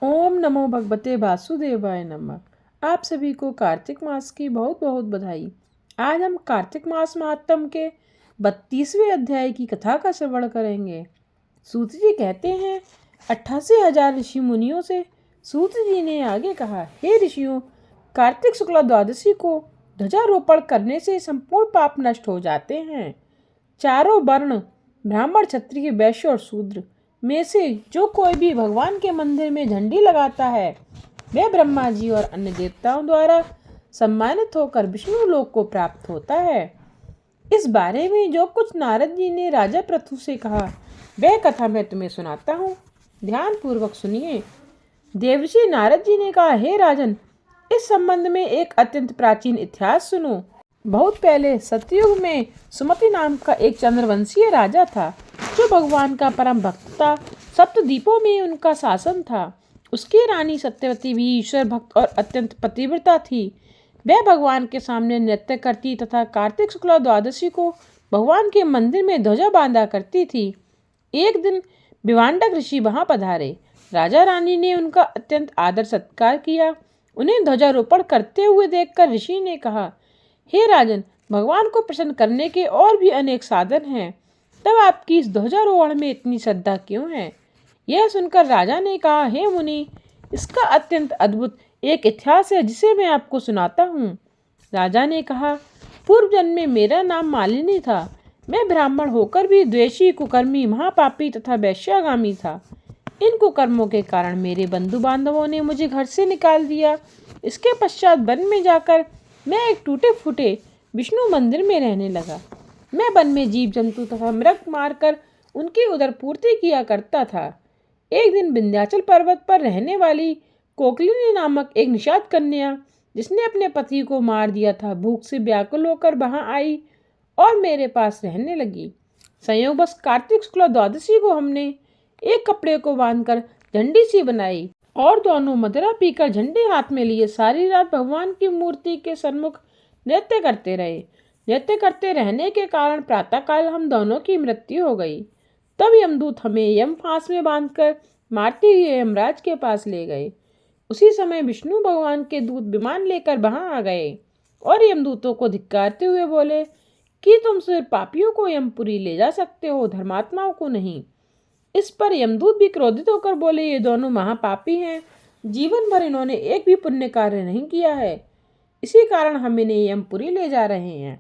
ओम नमो भगवते वासुदेवाय नमः। आप सभी को कार्तिक मास की बहुत बहुत बधाई। आज हम कार्तिक मास महात्म के 32वें अध्याय की कथा का श्रवण करेंगे। सूत जी कहते हैं, 88,000 ऋषि मुनियों से सूत जी ने आगे कहा, हे ऋषियों, कार्तिक शुक्ला द्वादशी को ध्वजारोपण करने से संपूर्ण पाप नष्ट हो जाते हैं। चारों वर्ण ब्राह्मण, क्षत्रिय, वैश्य और शूद्र में से जो कोई भी भगवान के मंदिर में झंडी लगाता है वह ब्रह्मा जी और अन्य देवताओं द्वारा सम्मानित होकर विष्णु लोक को प्राप्त होता है। इस बारे में जो कुछ नारद जी ने राजा पृथु से कहा वह कथा मैं तुम्हें सुनाता हूँ, ध्यान पूर्वक सुनिए। देवर्षि नारद जी ने कहा, हे राजन, इस संबंध में एक अत्यंत प्राचीन इतिहास सुनो। बहुत पहले सतयुग में सुमति नाम का एक चंद्रवंशीय राजा था जो भगवान का परम भक्त था। सप्तद्वीपों में उनका शासन था। उसकी रानी सत्यवती भी ईश्वर भक्त और अत्यंत पतिव्रता थी। वह भगवान के सामने नृत्य करती तथा कार्तिक शुक्ला द्वादशी को भगवान के मंदिर में ध्वजा बांधा करती थी। एक दिन विवांडक ऋषि वहां पधारे। राजा रानी ने उनका अत्यंत आदर सत्कार किया। उन्हें ध्वजारोपण करते हुए देखकर ऋषि ने कहा, हे राजन, भगवान को प्रसन्न करने के और भी अनेक साधन हैं, तब आपकी इस ध्वजारोहण में इतनी श्रद्धा क्यों है? यह सुनकर राजा ने कहा, हे मुनि, इसका अत्यंत अद्भुत एक इतिहास है जिसे मैं आपको सुनाता हूँ। राजा ने कहा, पूर्व जन्म में मेरा नाम मालिनी था। मैं ब्राह्मण होकर भी द्वेषी, कुकर्मी, महापापी तथा वैश्यागामी था। इन कुकर्मों के कारण मेरे बंधु बांधवों ने मुझे घर से निकाल दिया। इसके पश्चात वन में जाकर मैं एक टूटे फूटे विष्णु मंदिर में रहने लगा। मैं वन में जीव जंतु तथा मृग मारकर उनकी उदर पूर्ति किया करता था। एक दिन विंध्याचल पर्वत पर रहने वाली कोकलिनी नामक एक निषाद कन्या, जिसने अपने पति को मार दिया था, भूख से व्याकुल होकर वहां आई और मेरे पास रहने लगी। संयोगवश कार्तिक शुक्ला द्वादशी को हमने एक कपड़े को बांधकर झंडी सी बनाई और दोनों मदिरा पीकर झंडे हाथ में लिए सारी रात भगवान की मूर्ति के सम्मुख नृत्य करते रहे। नृत्य करते रहने के कारण प्रातःकाल हम दोनों की मृत्यु हो गई। तब यमदूत हमें यम फांस में बांधकर मारते हुए यमराज के पास ले गए। उसी समय विष्णु भगवान के दूत विमान लेकर वहां आ गए और यमदूतों को धिक्कारते हुए बोले कि तुम सिर्फ पापियों को यमपुरी ले जा सकते हो, धर्मात्माओं को नहीं। इस पर यमदूत भी क्रोधित होकर बोले, ये दोनों महापापी हैं, जीवन भर इन्होंने एक भी पुण्य कार्य नहीं किया है, इसी कारण हम इन्हें यमपुरी ले जा रहे हैं।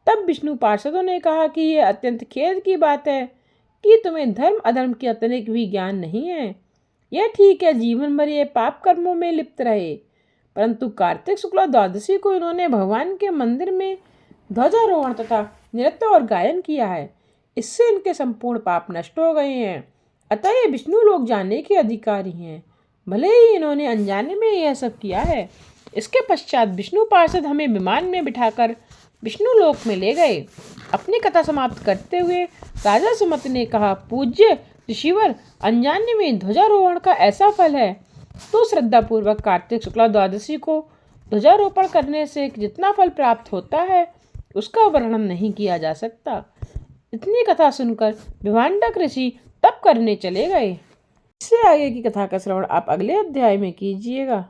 तब विष्णु पार्षदों ने कहा कि यह अत्यंत खेद की बात है कि तुम्हें धर्म अधर्म की तनिक भी ज्ञान नहीं है। यह ठीक है, जीवन भर ये पाप कर्मों में लिप्त रहे, परंतु कार्तिक शुक्ला द्वादशी को इन्होंने भगवान के मंदिर में ध्वजारोहण तथा नृत्य और गायन किया है। इससे इनके संपूर्ण पाप नष्ट हो गए हैं। अतः ये विष्णु लोक जाने के अधिकारी हैं, भले ही इन्होंने अनजाने में यह सब किया है। इसके पश्चात विष्णु पार्षद हमें विमान में बिठाकर विष्णु लोक में ले गए। अपनी कथा समाप्त करते हुए राजा सुमत ने कहा, पूज्य ऋषिवर, अनजाने में ध्वजारोहण का ऐसा फल है, तो श्रद्धापूर्वक कार्तिक शुक्ला द्वादशी को ध्वजारोपण करने से जितना फल प्राप्त होता है उसका वर्णन नहीं किया जा सकता। इतनी कथा सुनकर विवांडक ऋषि तप करने चले गए। इससे आगे की कथा का श्रवण आप अगले अध्याय में कीजिएगा।